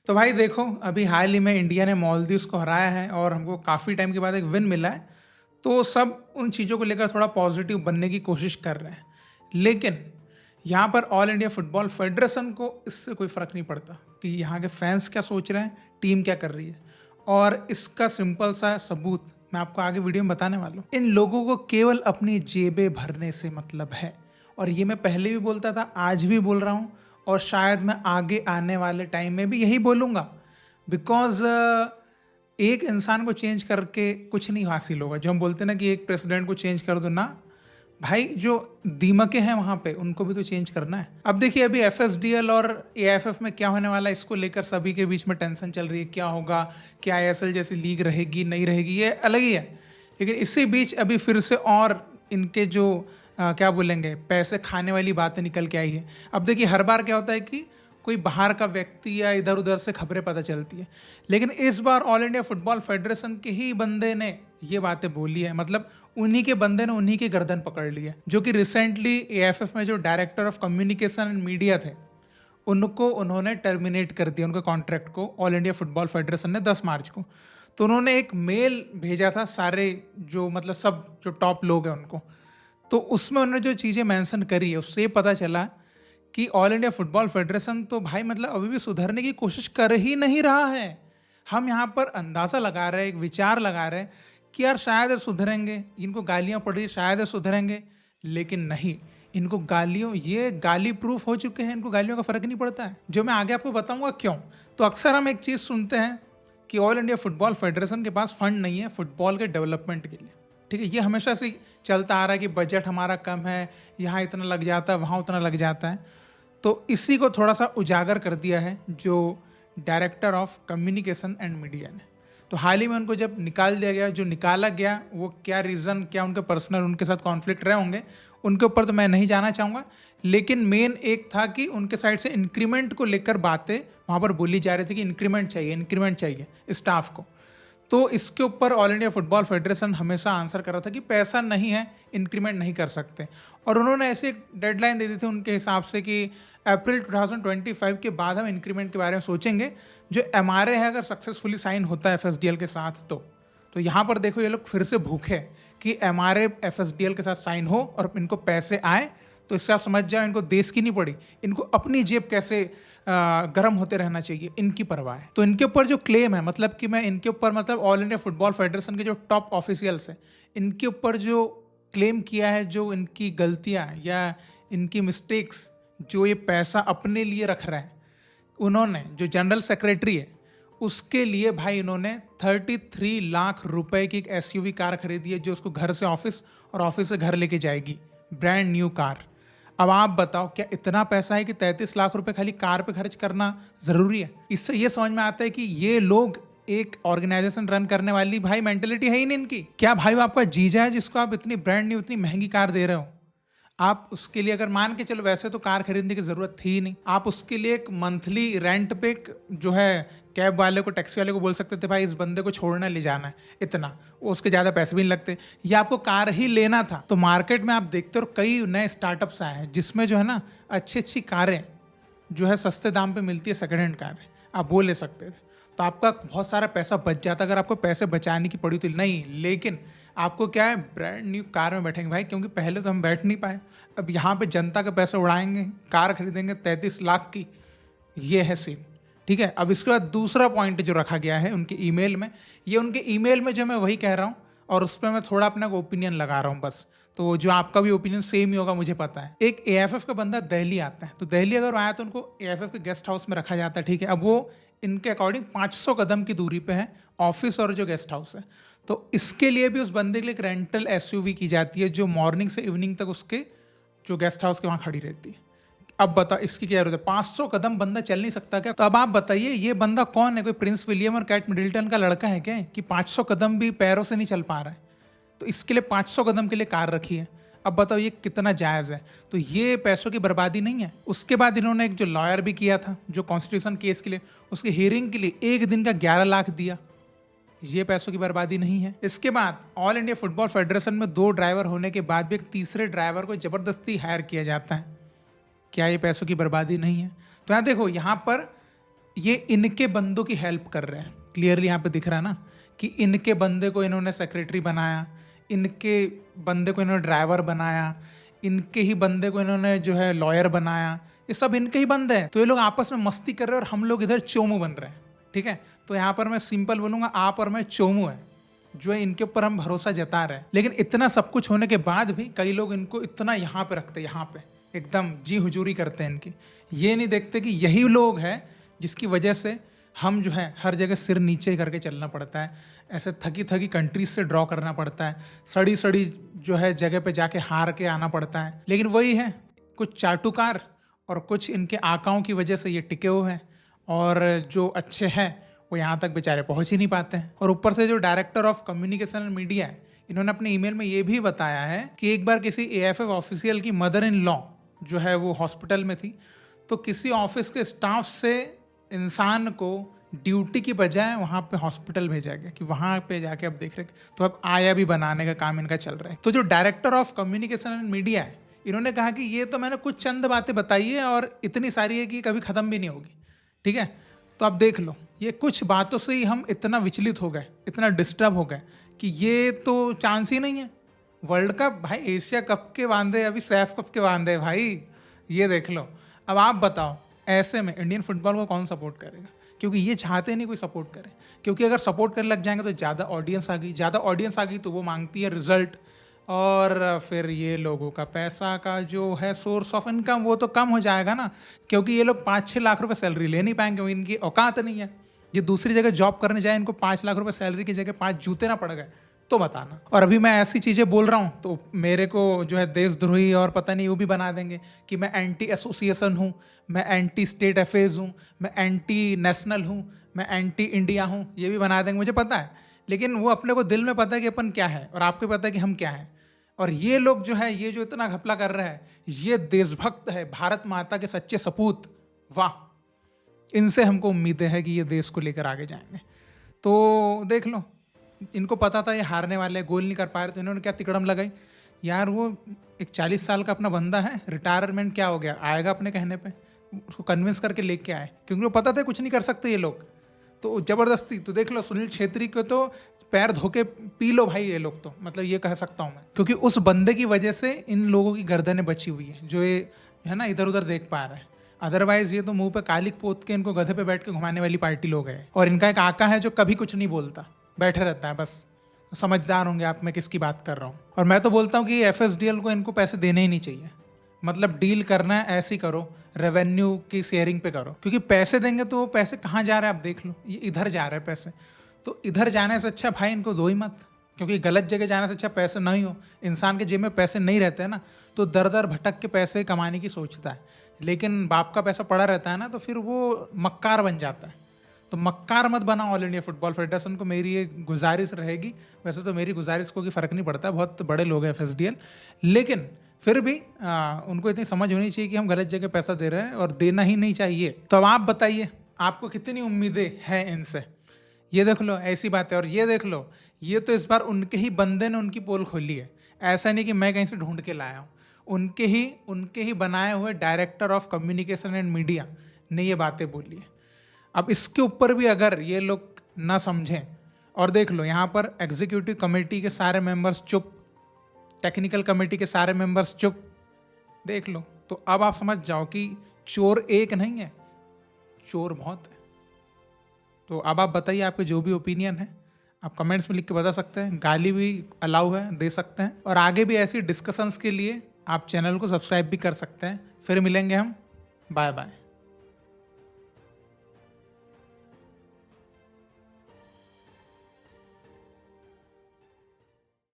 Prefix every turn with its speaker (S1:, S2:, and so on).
S1: तो भाई देखो, अभी हाल ही में इंडिया ने मालदीव्स को हराया है और हमको काफ़ी टाइम के बाद एक विन मिला है। तो सब उन चीज़ों को लेकर थोड़ा पॉजिटिव बनने की कोशिश कर रहे हैं। लेकिन यहाँ पर ऑल इंडिया फुटबॉल फेडरेशन को इससे कोई फ़र्क नहीं पड़ता कि यहाँ के फैंस क्या सोच रहे हैं, टीम क्या कर रही है। और इसका सिंपल सा सबूत मैं आपको आगे वीडियो में बताने वाला हूँ। इन लोगों को केवल अपनी जेबें भरने से मतलब है। और ये मैं पहले भी बोलता था, आज भी बोल रहा हूँ, और शायद मैं आगे आने वाले टाइम में भी यही बोलूँगा। बिकॉज एक इंसान को चेंज करके कुछ नहीं हासिल होगा। जो हम बोलते हैं ना कि एक प्रेसिडेंट को चेंज कर दो ना, भाई जो दीमकें हैं वहाँ पे उनको भी तो चेंज करना है। अब देखिए, अभी एफएसडीएल और एएफएफ में क्या होने वाला है, इसको लेकर सभी के बीच में टेंशन चल रही है। क्या होगा, क्या आईएसएल जैसी लीग रहेगी नहीं रहेगी, ये अलग ही है। लेकिन इसी बीच अभी फिर से और इनके जो क्या बोलेंगे, पैसे खाने वाली बातें निकल के आई है। अब देखिए, हर बार क्या होता है कि कोई बाहर का व्यक्ति या इधर उधर से खबरें पता चलती है, लेकिन इस बार ऑल इंडिया फुटबॉल फेडरेशन के ही बंदे ने ये बातें बोली है। मतलब उन्हीं के बंदे ने उन्हीं की गर्दन पकड़ ली है। जो कि रिसेंटली एएफएफ में जो director of communication and media थे, उनको उन्होंने टर्मिनेट कर दिया, उनके कॉन्ट्रैक्ट को ऑल इंडिया फुटबॉल फेडरेशन ने 10 मार्च को। तो उन्होंने एक मेल भेजा था सारे जो मतलब सब जो टॉप लोग हैं उनको। तो उसमें उन्होंने जो चीज़ें मेंशन करी है उससे ये पता चला कि ऑल इंडिया फुटबॉल फेडरेशन तो भाई मतलब अभी भी सुधरने की कोशिश कर ही नहीं रहा है। हम यहाँ पर अंदाज़ा लगा रहे हैं, एक विचार लगा रहे हैं कि यार शायद ये सुधरेंगे, इनको गालियाँ पड़ रही शायद ये सुधरेंगे, लेकिन नहीं। इनको गालियों, ये गाली प्रूफ हो चुके हैं, इनको गालियों का फ़र्क नहीं पड़ता है। जो मैं आगे आपको बताऊंगा क्यों। तो अक्सर हम एक चीज़ सुनते हैं कि ऑल इंडिया फुटबॉल फेडरेशन के पास फंड नहीं है फुटबॉल के डेवलपमेंट के लिए। ठीक है, ये हमेशा से चलता आ रहा है कि बजट हमारा कम है, यहाँ इतना लग जाता है, वहाँ उतना लग जाता है। तो इसी को थोड़ा सा उजागर कर दिया है जो director of communication and media ने। तो हाल ही में उनको जब निकाल दिया गया, जो निकाला गया वो क्या रीज़न, क्या उनके पर्सनल उनके साथ कॉन्फ्लिक्ट रहे होंगे, उनके ऊपर तो मैं नहीं जाना चाहूँगा। लेकिन मेन एक था कि उनके साइड से इंक्रीमेंट को लेकर बातें वहाँ पर बोली जा रही थी कि इंक्रीमेंट चाहिए स्टाफ को। तो इसके ऊपर ऑल इंडिया फुटबॉल फेडरेशन हमेशा आंसर कर रहा था कि पैसा नहीं है, इंक्रीमेंट नहीं कर सकते। और उन्होंने ऐसे डेडलाइन दे दी थी उनके हिसाब से कि अप्रैल 2025 के बाद हम इंक्रीमेंट के बारे में सोचेंगे। जो एमआरए है अगर सक्सेसफुली साइन होता है एफएसडीएल के साथ तो यहाँ पर देखो ये लोग फिर से भूखे कि एमआरए एफएसडीएल के साथ साइन हो और इनको पैसे आए। तो इससे आप समझ जाओ इनको देश की नहीं पड़ी, इनको अपनी जेब कैसे गर्म होते रहना चाहिए, इनकी परवाह है। तो इनके ऊपर जो क्लेम है, मतलब कि मैं इनके ऊपर मतलब ऑल इंडिया फुटबॉल फेडरेशन के जो टॉप ऑफिशियल्स हैं, इनके ऊपर जो क्लेम किया है, जो इनकी गलतियां या इनकी मिस्टेक्स, जो ये पैसा अपने लिए रख रहे हैं, उन्होंने जो जनरल सेक्रेटरी है उसके लिए भाई इन्होंने 33 लाख रुपए की एक एसयूवी कार खरीदी है, जो उसको घर से ऑफिस और ऑफिस से घर लेके जाएगी, ब्रांड न्यू कार। अब आप बताओ, क्या इतना पैसा है कि 33 लाख रुपए खाली कार पे खर्च करना ज़रूरी है? इससे ये समझ में आता है कि ये लोग एक ऑर्गेनाइजेशन रन करने वाली भाई मेंटेलिटी है ही नहीं इनकी। क्या भाई वो आपका जीजा है जिसको आप इतनी ब्रांड न्यू इतनी महंगी कार दे रहे हो? आप उसके लिए अगर मान के चलो, वैसे तो कार खरीदने की ज़रूरत थी ही नहीं, आप उसके लिए एक मंथली रेंट पे जो है कैब वाले को, टैक्सी वाले को बोल सकते थे भाई इस बंदे को छोड़ना ले जाना है, इतना वो उसके ज़्यादा पैसे भी नहीं लगते, या आपको कार ही लेना था। तो मार्केट में आप देखते हो कई नए स्टार्टअप्स आए हैं जिसमें जो है ना अच्छी अच्छी कारें जो है सस्ते दाम पे मिलती है, सेकेंड हैंड कारें, आप वो ले सकते थे। तो आपका बहुत सारा पैसा बच जाता अगर आपको पैसे बचाने की पड़ी तो। नहीं, लेकिन आपको क्या है, ब्रांड न्यू कार में बैठेंगे भाई, क्योंकि पहले तो हम बैठ नहीं पाए, अब यहाँ पे जनता का पैसा उड़ाएंगे, कार खरीदेंगे 33 लाख की, ये है सीन। ठीक है, अब इसके बाद दूसरा पॉइंट जो रखा गया है उनके ईमेल में, ये उनके ईमेल में जो मैं वही कह रहा हूँ और उस पर मैं थोड़ा अपना ओपिनियन लगा रहा हूँ बस। तो जो आपका भी ओपिनियन सेम ही होगा मुझे पता है। एक एएफएफ का बंदा दिल्ली आता है, तो दिल्ली अगर आया तो उनको एएफएफ के गेस्ट हाउस में रखा जाता है। ठीक है, अब वो इनके अकॉर्डिंग 500 कदम की दूरी पे है ऑफिस और जो गेस्ट हाउस है। तो इसके लिए भी उस बंदे के लिए एक रेंटल एसयूवी की जाती है जो मॉर्निंग से इवनिंग तक उसके जो गेस्ट हाउस के वहाँ खड़ी रहती है। अब बताओ इसकी क्या जरूरत है? 500 कदम बंदा चल नहीं सकता क्या? तो अब आप बताइए ये बंदा कौन है? कोई प्रिंस विलियम और कैट मिडिल्टन का लड़का है क्या कि 500 कदम भी पैरों से नहीं चल पा रहा है? तो इसके लिए 500 कदम के लिए कार रखी है। अब बताओ ये कितना जायज़ है? तो ये पैसों की बर्बादी नहीं है? उसके बाद इन्होंने एक जो लॉयर भी किया था जो कॉन्स्टिट्यूशन केस के लिए, उसकी हियरिंग के लिए एक दिन का 11 लाख दिया। ये पैसों की बर्बादी नहीं है? इसके बाद ऑल इंडिया फुटबॉल फेडरेशन में 2 ड्राइवर होने के बाद भी एक तीसरे ड्राइवर को जबरदस्ती हायर किया जाता है। क्या ये पैसों की बर्बादी नहीं है? तो यहाँ देखो, यहाँ पर ये इनके बंदों की हेल्प कर रहे हैं। क्लियरली यहाँ पे दिख रहा है ना कि इनके बंदे को इन्होंने सेक्रेटरी बनाया, इनके बंदे को इन्होंने ड्राइवर बनाया, इनके ही बंदे को इन्होंने जो है लॉयर बनाया। ये सब इनके ही बंदे हैं। तो ये लोग आपस में मस्ती कर रहे हैं और हम लोग इधर चोमू बन रहे हैं। ठीक है, तो यहाँ पर मैं सिंपल बोलूँगा, आप और मैं चोमू है जो है, इनके ऊपर हम भरोसा जता रहे हैं। लेकिन इतना सब कुछ होने के बाद भी कई लोग इनको इतना यहाँ पे रखते हैं, यहाँ पे एकदम जी हुजूरी करते हैं इनकी। ये नहीं देखते कि यही लोग हैं जिसकी वजह से हम जो है हर जगह सिर नीचे करके चलना पड़ता है, ऐसे थकी थकी कंट्रीज से ड्रॉ करना पड़ता है, सड़ी सड़ी जो है जगह पे जाके हार के आना पड़ता है। लेकिन वही है, कुछ चाटुकार और कुछ इनके आकाओं की वजह से ये टिके हुए हैं, और जो अच्छे हैं वो यहाँ तक बेचारे पहुँच ही नहीं पाते हैं। और ऊपर से जो director of communication and media है, इन्होंने अपने ईमेल में ये भी बताया है कि एक बार किसी AFF ऑफिशियल की मदर इन लॉ जो है वो हॉस्पिटल में थी, तो किसी ऑफिस के स्टाफ से इंसान को ड्यूटी की बजाय वहाँ पे हॉस्पिटल भेजा गया कि वहाँ पे जाके अब देख रहे, तो अब आया भी बनाने का काम इनका चल रहा है। तो जो director of communication and media है, इन्होंने कहा कि ये तो मैंने कुछ चंद बातें बताई है और इतनी सारी है कि कभी ख़त्म भी नहीं होगी। ठीक है, तो अब देख लो, ये कुछ बातों से ही हम इतना विचलित हो गए, इतना डिस्टर्ब हो गए कि ये तो चांस ही नहीं है। वर्ल्ड कप भाई, एशिया कप के वांदे, अभी सैफ कप के वांदे भाई, ये देख लो। अब आप बताओ, ऐसे में इंडियन फुटबॉल को कौन सपोर्ट करेगा? क्योंकि ये चाहते नहीं कोई सपोर्ट करे, क्योंकि अगर सपोर्ट करने लग जाएंगे तो ज़्यादा ऑडियंस आ गई, ज़्यादा ऑडियंस आ गई तो वो मांगती है रिजल्ट, और फिर ये लोगों का पैसा का जो है सोर्स ऑफ इनकम वो तो कम हो जाएगा ना, क्योंकि ये लोग 5-6 लाख रुपए सैलरी ले नहीं पाएंगे, इनकी औकात नहीं है। ये दूसरी जगह जॉब करने जाए, इनको 5 लाख रुपए सैलरी की जगह 5 जूते ना पड़ गए तो बताना। और अभी मैं ऐसी चीज़ें बोल रहा हूँ तो मेरे को जो है देशद्रोही और पता नहीं वो भी बना देंगे कि मैं एंटी एसोसिएशन हूँ, मैं एंटी स्टेट अफेयर्स हूँ, मैं एंटी नेशनल हूँ, मैं एंटी इंडिया हूँ, ये भी बना देंगे, मुझे पता है। लेकिन वो अपने को दिल में पता है कि अपन क्या है और आपको पता है कि हम क्या हैं। और ये लोग जो है, ये जो इतना घपला कर रहा है, ये देशभक्त है, भारत माता के सच्चे सपूत, वाह। इनसे हमको उम्मीदें हैं कि ये देश को लेकर आगे जाएंगे। तो देख लो, इनको पता था ये हारने वाले, गोल नहीं कर पा रहे, तो इन्होंने क्या तिकड़म लगाई यार। वो एक 40 साल का अपना बंदा है, रिटायरमेंट क्या हो गया, आएगा अपने कहने पे, उसको कन्विंस करके लेके आए, क्योंकि वो पता था कुछ नहीं कर सकते ये लोग, तो ज़बरदस्ती। तो देख लो, सुनील छेत्री को तो पैर धोके पी लो भाई ये लोग, तो मतलब ये कह सकता हूँ मैं, क्योंकि उस बंदे की वजह से इन लोगों की गर्दनें बची हुई है, जो ये है ना इधर उधर देख पा रहे हैं। अदरवाइज ये तो मुंह पे कालिक पोत के इनको गधे पे बैठ के घुमाने वाली पार्टी लोग हैं। और इनका एक आका है जो कभी कुछ नहीं बोलता, बैठे रहता है बस। समझदार होंगे आप मैं किसकी बात कर रहा हूँ। और मैं तो बोलता हूँ कि FSDL को इनको पैसे देने ही नहीं चाहिए, मतलब डील करना है ऐसी करो, रेवेन्यू की शेयरिंग पे करो, क्योंकि पैसे देंगे तो वो पैसे कहाँ जा रहे हैं आप देख लो, ये इधर जा रहे हैं पैसे। तो इधर जाने से अच्छा भाई इनको दो ही मत, क्योंकि गलत जगह जाने से अच्छा पैसे नहीं हो। इंसान के जेब में पैसे नहीं रहते हैं ना, तो दर दर भटक के पैसे कमाने की सोचता है, लेकिन बाप का पैसा पड़ा रहता है ना, तो फिर वो मक्कार बन जाता है। तो मक्कार मत बना ऑल इंडिया फुटबॉल फेडरेशन को, मेरी ये गुजारिश रहेगी। वैसे तो मेरी गुजारिश को कि फ़र्क नहीं पड़ता, बहुत बड़े लोग हैं FSDL, लेकिन फिर भी उनको इतनी समझ होनी चाहिए कि हम गलत जगह पैसा दे रहे हैं और देना ही नहीं चाहिए। तो अब आप बताइए, आपको कितनी उम्मीदें हैं इनसे? ये देख लो, ऐसी बात है। और ये देख लो, ये तो इस बार उनके ही बंदे ने उनकी पोल खोली है, ऐसा नहीं कि मैं कहीं से ढूंढ के लाया हूँ। उनके ही बनाए हुए director of communication and media ने ये बातें बोली है। अब इसके ऊपर भी अगर ये लोग ना समझें, और देख लो यहाँ पर एग्जीक्यूटिव कमेटी के सारे मेंबर्स चुप, टेक्निकल कमेटी के सारे मेंबर्स चुप, देख लो, तो अब आप समझ जाओ कि चोर एक नहीं है, चोर बहुत है। तो अब आप बताइए, आपके जो भी ओपिनियन है आप कमेंट्स में लिख के बता सकते हैं, गाली भी अलाउ है, दे सकते हैं। और आगे भी ऐसी डिस्कशंस के लिए आप चैनल को सब्सक्राइब भी कर सकते हैं। फिर मिलेंगे हम, बाय बाय।